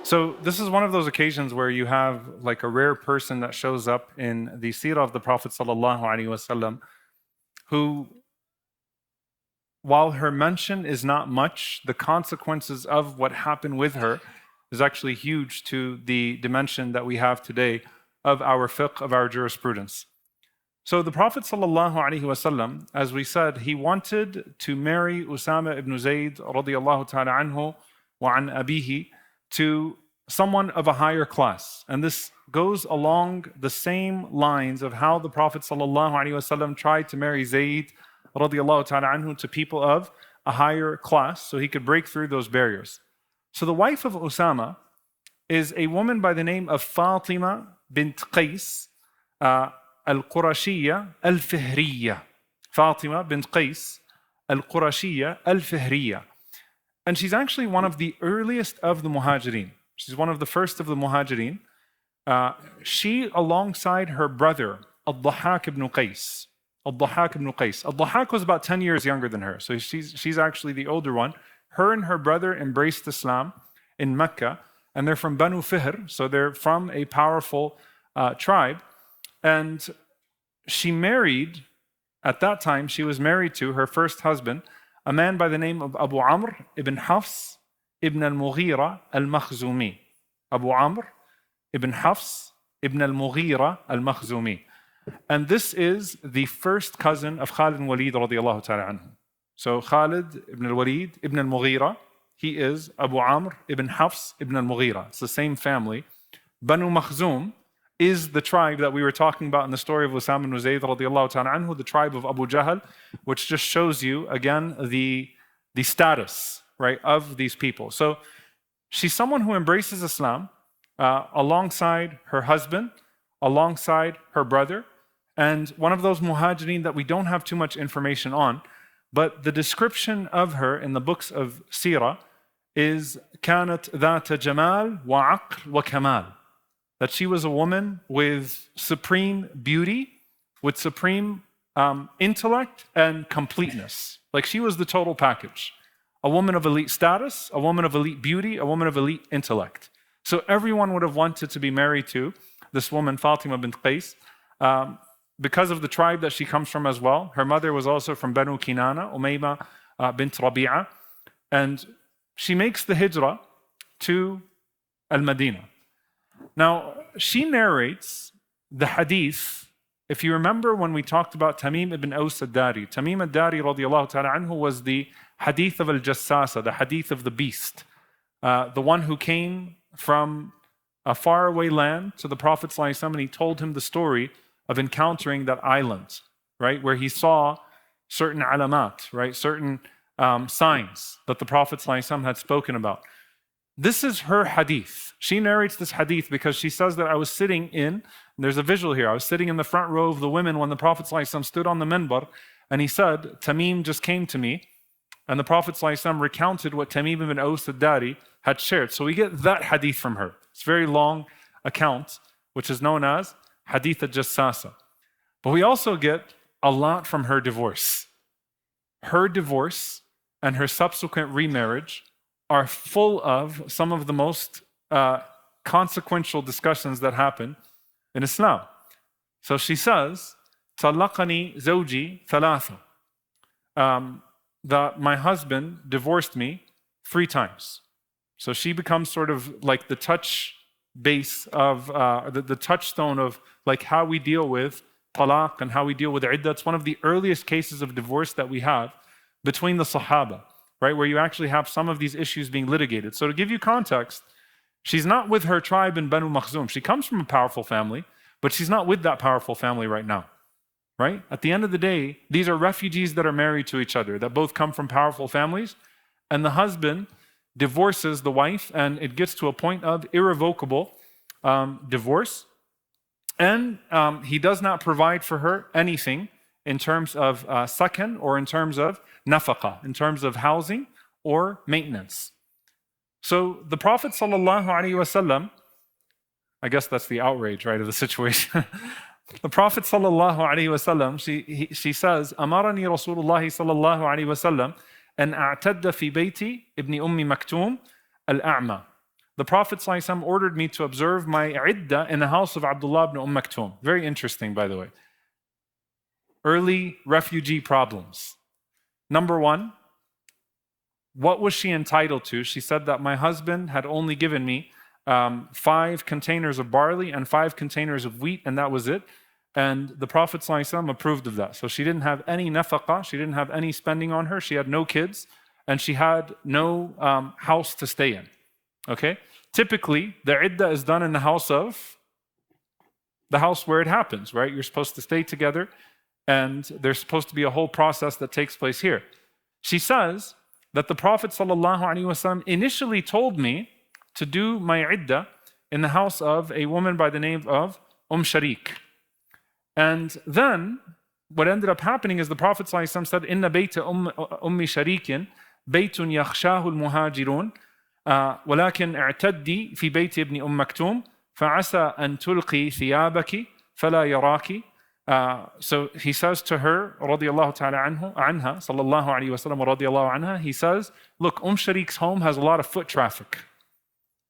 So this is one of those occasions where you have like a rare person that shows up in the seerah of the Prophet sallallahu alaihi wasallam, who, while her mention is not much, the consequences of what happened with her is actually huge to the dimension that we have today of our fiqh, of our jurisprudence. So the Prophet ﷺ, as we said, he wanted to marry Usama ibn Zayd radiyallahu ta'ala anhu wa an abihi to someone of a higher class. And this goes along the same lines of how the Prophet ﷺ tried to marry Zayd radiyallahu ta'ala anhu to people of a higher class so he could break through those barriers. So the wife of Usama is a woman by the name of Fatima bint Qays, al-Qurashiyya al-Fihriyya. Fatima bint Qays al-Qurashiyya al-Fihriyya. And she's actually one of the earliest of the Muhajirin. She's one of the first of the Muhajirin. She, alongside her brother, al-Dahhak ibn Qays. Al-Dahhak ibn Qays. Al-Dahhak was about 10 years younger than her, so she's actually the older one. Her and her brother embraced Islam in Mecca, and they're from Banu Fihr, so they're from a powerful tribe. And she married, at that time, she was married to her first husband, a man by the name of Abu Amr ibn Hafs ibn al-Mughira al-Makhzumi. Abu Amr ibn Hafs ibn al-Mughira al-Makhzumi. And this is the first cousin of Khalid ibn Walid radiyallahu ta'ala anhu. So Khalid ibn al-Walid ibn al-Mughira, he is Abu Amr ibn Hafs ibn al-Mughira. It's the same family. Banu Makhzum is the tribe that we were talking about in the story of Usama ibn Zayd radiyallahu ta'ala anhu, the tribe of Abu Jahl, which just shows you, again, the status, right, of these people. So she's someone who embraces Islam alongside her husband, alongside her brother, and one of those muhajirin that we don't have too much information on, but the description of her in the books of Sirah is كانت ذات جمال وعقل وكمال. That she was a woman with supreme beauty, with supreme intellect and completeness. Like she was the total package. A woman of elite status, a woman of elite beauty, a woman of elite intellect. So everyone would have wanted to be married to this woman, Fatima bint Qays, because of the tribe that she comes from as well. Her mother was also from Banu Kinana, Umayma bint Rabi'a. And she makes the hijrah to al-Madinah. Now, she narrates the hadith. If you remember when we talked about Tamim ibn Aus al-Dari, Tamim al-Dari radiyallahu ta'ala anhu was the hadith of al-Jassasa, the hadith of the beast, the one who came from a faraway land to the Prophet ﷺ, and he told him the story of encountering that island, right, where he saw certain alamat, right, certain signs that the Prophet ﷺ had spoken about. This is her hadith. She narrates this hadith because she says that I was sitting in, there's a visual here, I was sitting in the front row of the women when the Prophet ﷺ stood on the minbar, and he said, Tamim just came to me, and the Prophet ﷺ recounted what Tamim ibn Aus al-Dari had shared. So we get that hadith from her. It's a very long account, which is known as Hadith al-Jassasa. But we also get a lot from her divorce. Her divorce and her subsequent remarriage are full of some of the most consequential discussions that happen in Islam. So she says, "Talaqani zawji thalatha," that my husband divorced me 3 times. So she becomes sort of like the touch base of the touchstone of like how we deal with talaq and how we deal with iddah. It's one of the earliest cases of divorce that we have between the sahaba, right, where you actually have some of these issues being litigated. So to give you context, she's not with her tribe in Banu Makhzum. She comes from a powerful family, but she's not with that powerful family right now, right? At the end of the day, these are refugees that are married to each other, that both come from powerful families, and the husband divorces the wife, and it gets to a point of irrevocable divorce, and he does not provide for her anything in terms of sakan or in terms of nafaqah, in terms of housing or maintenance. So the Prophet ﷺ, I guess that's the outrage, right, of the situation. The Prophet ﷺ, she says, "Amarani Rasulullah sallallahu alaihi wasallam an a'tadda fi bayti ibn Ummi Maktum al-A'ma." the Prophet ﷺ ordered me to observe my iddah in the house of Abdullah ibn Maktoum. Very interesting, by the way. Early refugee problems. Number one, what was she entitled to? She said that my husband had only given me 5 containers of barley and 5 containers of wheat, and that was it. And the Prophet ﷺ approved of that. So she didn't have any nafaqah, she didn't have any spending on her, she had no kids, and she had no house to stay in. Okay? Typically, the iddah is done in the house where it happens, right? You're supposed to stay together, and there's supposed to be a whole process that takes place here. She says that the Prophet ﷺ initially told me to do my iddah in the house of a woman by the name of Sharik. And then what ended up happening is the Prophet ﷺ said, "Inna bayta ummi sharikin baytun yakhshahu al-muhajirun, walakin i'taddi fi bayti ibn Maktoum, fa'asa an tulqi thiyabaki fala yaraki." So he says to her, radiyallahu ta'ala anha, sallallahu alayhi wa sallam, radiyallahu anha, he says, look, Sharik's home has a lot of foot traffic.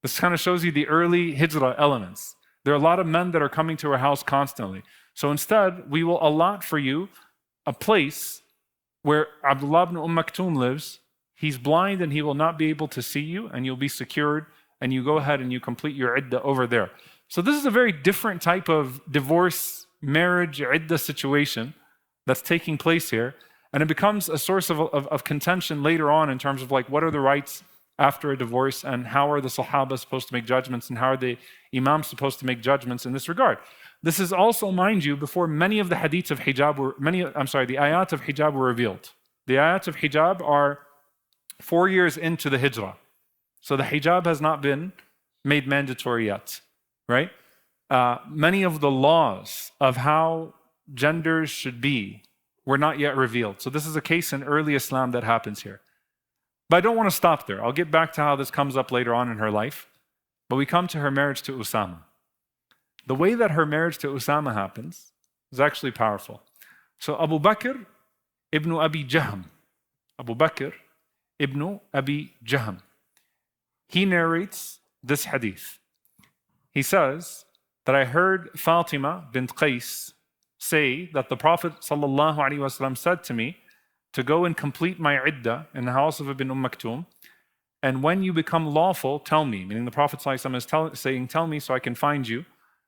This kind of shows you the early hijrah elements. There are a lot of men that are coming to her house constantly. So instead, we will allot for you a place where Abdullah ibn Maktoum lives. He's blind and he will not be able to see you, and you'll be secured, and you go ahead and you complete your iddah over there. So this is a very different type of divorce, marriage, iddah situation that's taking place here. And it becomes a source of contention later on in terms of like, what are the rights after a divorce, and how are the sahaba supposed to make judgments, and how are the imams supposed to make judgments in this regard. This is also, mind you, before many of the hadiths of hijab the ayat of hijab were revealed. The ayat of hijab are 4 years into the hijrah. So the hijab has not been made mandatory yet, right? Many of the laws of how genders should be were not yet revealed. So this is a case in early Islam that happens here. But I don't want to stop there. I'll get back to how this comes up later on in her life. But we come to her marriage to Usama. The way that her marriage to Usama happens is actually powerful. So Abu Bakr ibn Abi Jahm, he narrates this hadith. He says that I heard Fatima bint Qays say that the Prophet ﷺ said to me to go and complete my iddah in the house of Ibn Maktoum, and when you become lawful, tell me. Meaning the Prophet ﷺ is saying, tell me so I can find you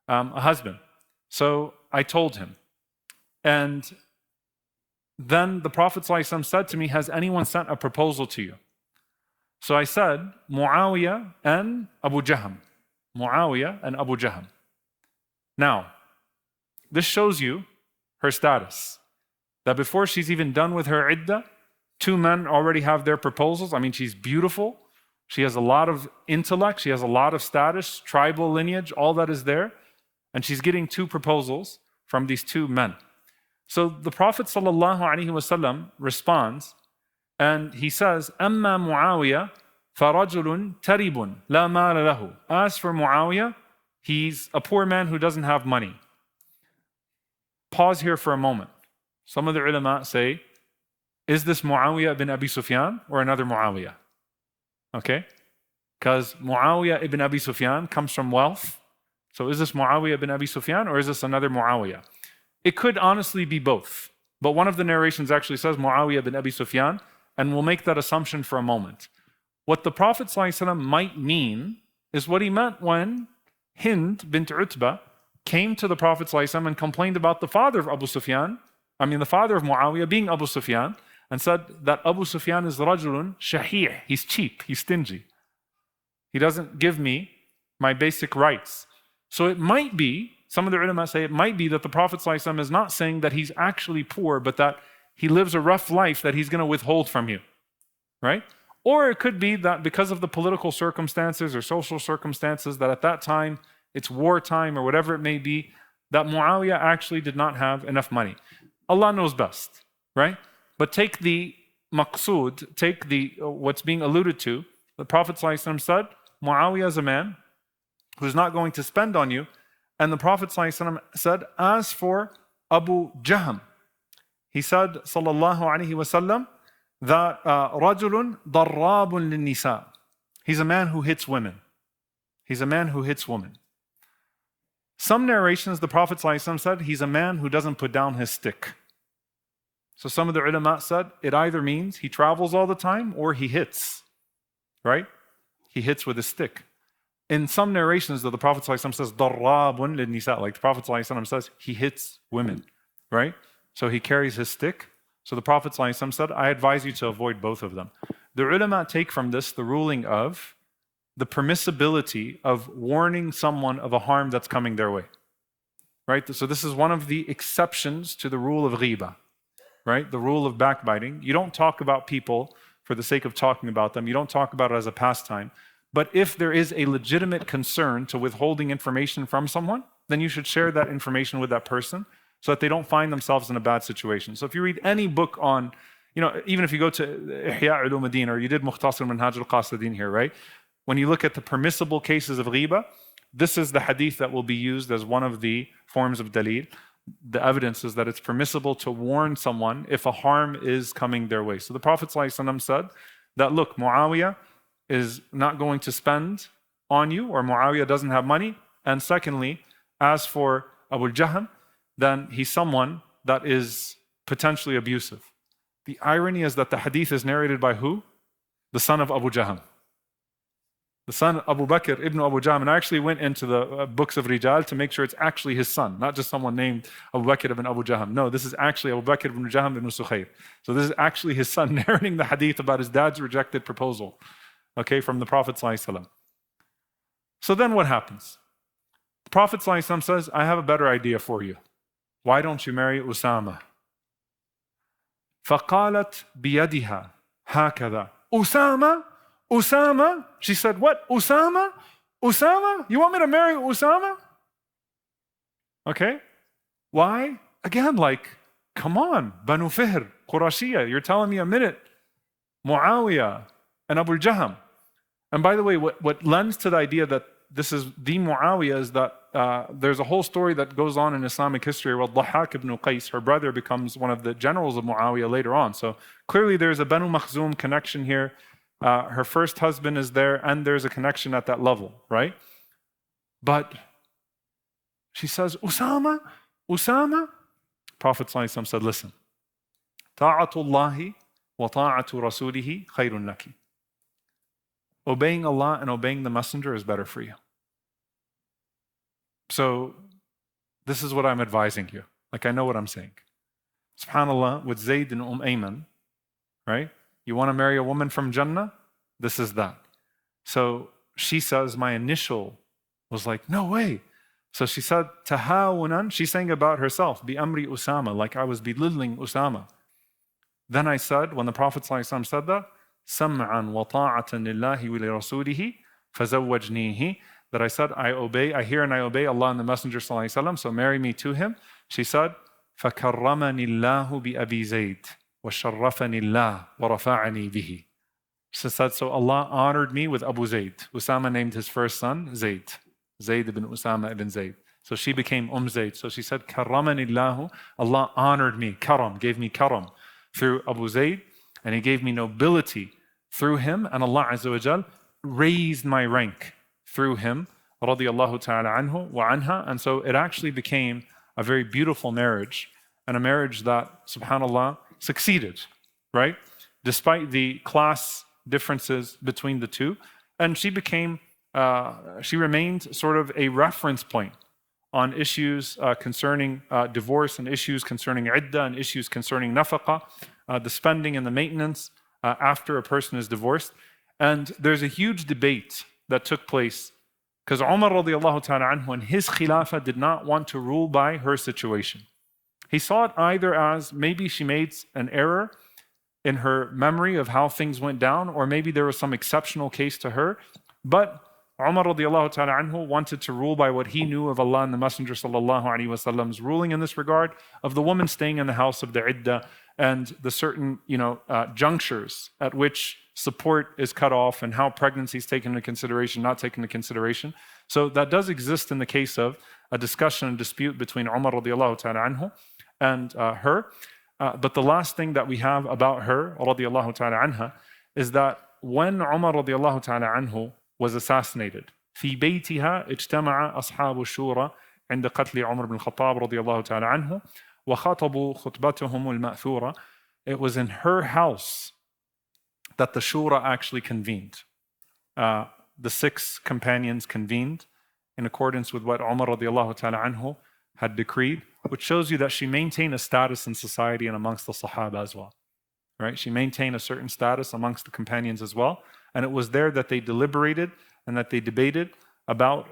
a husband. So I told him. And then the Prophet ﷺ said to me, has anyone sent a proposal to you? So I said, Muawiyah and Abu Jahm. Muawiyah and Abu Jahm. Now, this shows you her status. That before she's even done with her iddah, 2 men already have their proposals. I mean, she's beautiful. She has a lot of intellect. She has a lot of status, tribal lineage, all that is there. And she's getting 2 proposals from these 2 men. So the Prophet ﷺ responds, and he says, أَمَّا مُعَاوِيَةٌ فَرَجُلٌ تَرِبٌ لَا مَالَ لَهُ. As for Muawiyah, he's a poor man who doesn't have money. Pause here for a moment. Some of the ulama say, is this Muawiyah ibn Abi Sufyan or another Muawiyah? Okay? Because Muawiyah ibn Abi Sufyan comes from wealth. So is this Muawiyah ibn Abi Sufyan or is this another Muawiyah? It could honestly be both. But one of the narrations actually says Muawiyah ibn Abi Sufyan, and we'll make that assumption for a moment. What the Prophet ﷺ might mean is what he meant when Hind bint Utbah came to the Prophet ﷺ and complained about the father of Abu Sufyan, the father of Muawiyah being Abu Sufyan, and said that Abu Sufyan is rajulun shahih, he's cheap, he's stingy. He doesn't give me my basic rights. So it might be, some of the ulama say it might be that the Prophet ﷺ is not saying that he's actually poor, but that he lives a rough life that he's going to withhold from you, right? Or it could be that because of the political circumstances or social circumstances that at that time, it's wartime or whatever it may be, that Muawiyah actually did not have enough money. Allah knows best, right? But take the maqsood, take the what's being alluded to. The Prophet ﷺ said, Muawiyah is a man who's not going to spend on you. And the Prophet ﷺ said, as for Abu Jahm, he said, sallallahu alaihi wasallam, that rajulun darrabun linnisa. He's a man who hits women. He's a man who hits women. Some narrations, the Prophet ﷺ said, he's a man who doesn't put down his stick. So some of the ulama said, it either means he travels all the time or he hits, right? He hits with his stick. In some narrations, though, the Prophet ﷺ says, darrabun lin-nisa, like the Prophet ﷺ says, he hits women, right? So he carries his stick. So the Prophet ﷺ said, I advise you to avoid both of them. The ulama take from this the ruling of the permissibility of warning someone of a harm that's coming their way, right? So this is one of the exceptions to the rule of ghibah, right? The rule of backbiting. You don't talk about people for the sake of talking about them. You don't talk about it as a pastime. But if there is a legitimate concern to withholding information from someone, then you should share that information with that person so that they don't find themselves in a bad situation. So if you read any book on, even if you go to Ihya Ulumuddin or you did Mukhtasar Minhaj al-Qasidin here, right? When you look at the permissible cases of ghibah, this is the hadith that will be used as one of the forms of dalil. The evidence is that it's permissible to warn someone if a harm is coming their way. So the Prophet ﷺ said that, look, Muawiyah is not going to spend on you, or Muawiyah doesn't have money. And secondly, as for Abu Jahm, then he's someone that is potentially abusive. The irony is that the hadith is narrated by who? The son of Abu Jahm. The son Abu Bakr ibn Abu Jahm. And I actually went into the books of Rijal to make sure it's actually his son, not just someone named Abu Bakr ibn Abu Jahm. No, this is actually Abu Bakr ibn Jahm ibn Sukhayr. So this is actually his son narrating the hadith about his dad's rejected proposal, okay, from the Prophet ﷺ. So then what happens? The Prophet ﷺ says, I have a better idea for you. Why don't you marry Usama? فَقَالَتْ بِيَدِهَا هَكَذَا Usama? Usama? She said, what? Usama? Usama? You want me to marry Usama? Okay. Why? Again, like, come on, Banu Fihr, Qurashiyya, you're telling me a minute. Muawiyah and Abu Jahm. And by the way, what lends to the idea that this is the Muawiyah is that there's a whole story that goes on in Islamic history where Dahhak ibn Qays, her brother, becomes one of the generals of Muawiyah later on. So clearly there's a Banu Makhzum connection here. Her first husband is there, and there's a connection at that level, right? But she says, Usama? Usama? Prophet ﷺ said, listen, ta'atullahi wa ta'atu rasulihi khayrun laki. Obeying Allah and obeying the Messenger is better for you. So this is what I'm advising you. Like, I know what I'm saying. SubhanAllah, with Zayd and Ayman, right? You want to marry a woman from Jannah? This is that. So she says, my initial was like, no way. So she said, tahawunan, she's saying about herself, bi amri Usama, like I was belittling Usama. Then I said, when the Prophet ﷺ said that, sam'an wa ta'atan lillahi wa li rasulihi fazawwajnihi, that I said, I hear and I obey Allah and the Messenger ﷺ, so marry me to him. She said, فَكَرَّمَنِ اللَّهُ بِأَبِي زَيْدٍ وَشَرَّفَنِ اللَّهُ وَرَفَعَنِي بِهِ. She said, so Allah honored me with Abu Zayd. Usama named his first son Zayd. Zayd ibn Usama ibn Zayd. So she became Zayd. So she said, كَرَّمَنِ اللَّهُ, Allah honored me, karam, gave me karam through Abu Zayd, and He gave me nobility through him, and Allah Azza wa Jal raised my rank through him, radiyallahu ta'ala anhu wa anha. And so it actually became a very beautiful marriage, and a marriage that, subhanAllah, succeeded, right? Despite the class differences between the two. And she remained sort of a reference point on issues concerning divorce, and issues concerning iddah, and issues concerning nafaqah, the spending and the maintenance after a person is divorced. And there's a huge debate that took place because Omar radiallahu ta'ala anhu in his khilafah did not want to rule by her situation. He saw it either as maybe she made an error in her memory of how things went down, or maybe there was some exceptional case to her. But Umar radiallahu ta'ala anhu wanted to rule by what he knew of Allah and the Messenger sallallahu alaihi wasallam's ruling in this regard, of the woman staying in the house of the iddah, and the certain junctures at which support is cut off, and how pregnancy is taken into consideration, not taken into consideration. So that does exist in the case of a discussion and dispute between Umar radiallahu ta'ala anhu and her. But the last thing that we have about her radiallahu ta'ala anha is that when Umar radiallahu ta'ala anhu was assassinated, في بيتها اجتمع أصحاب الشورى عند قتل عمر بن الخطاب رضي الله تعالى عنه وخطبوا خطبتهم المأثورة. It was in her house that the shura actually convened. The 6 companions convened in accordance with what Umar radiallahu ta'ala anhu had decreed, which shows you that she maintained a status in society and amongst the sahaba as well. Right? She maintained a certain status amongst the companions as well. And it was there that they deliberated and that they debated about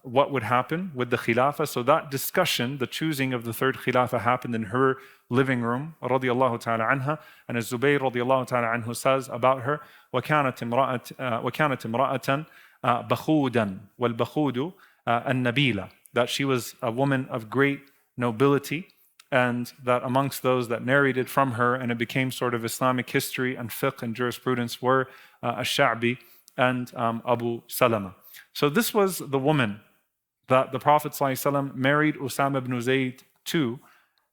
what would happen with the khilafah. So that discussion, the choosing of the 3rd khilafah, happened in her living room, radiallahu ta'ala anha. And as Zubayr radiallahu ta'ala anhu says about her, وَكَانَتْ امْرَأَةً بَخُودًا وَالْبَخُودُ النَّبِيلَةً, that she was a woman of great nobility, and that amongst those that narrated from her, and it became sort of Islamic history and fiqh and jurisprudence, were al-Sha'bi and Abu Salama. So this was the woman that the Prophet ﷺ married Usama ibn Zayd to,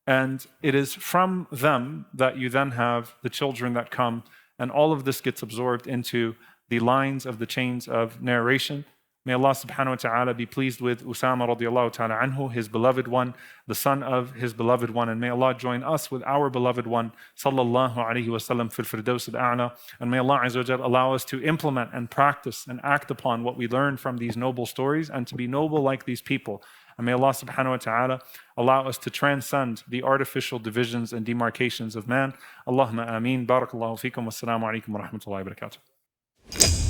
and it is from them that you then have the children that come, and all of this gets absorbed into the lines of the chains of narration. May Allah subhanahu wa ta'ala be pleased with Usama radiallahu ta'ala anhu, his beloved one, the son of his beloved one, and may Allah join us with our beloved one, sallallahu alayhi wa sallam, fil firdaus al-a'la, and may Allah azza wa jal allow us to implement and practice and act upon what we learn from these noble stories, and to be noble like these people. And may Allah subhanahu wa ta'ala allow us to transcend the artificial divisions and demarcations of man. Allahumma ameen. Barakallahu feekum. Wassalamu alaikum wa rahmatullahi wa barakatuh.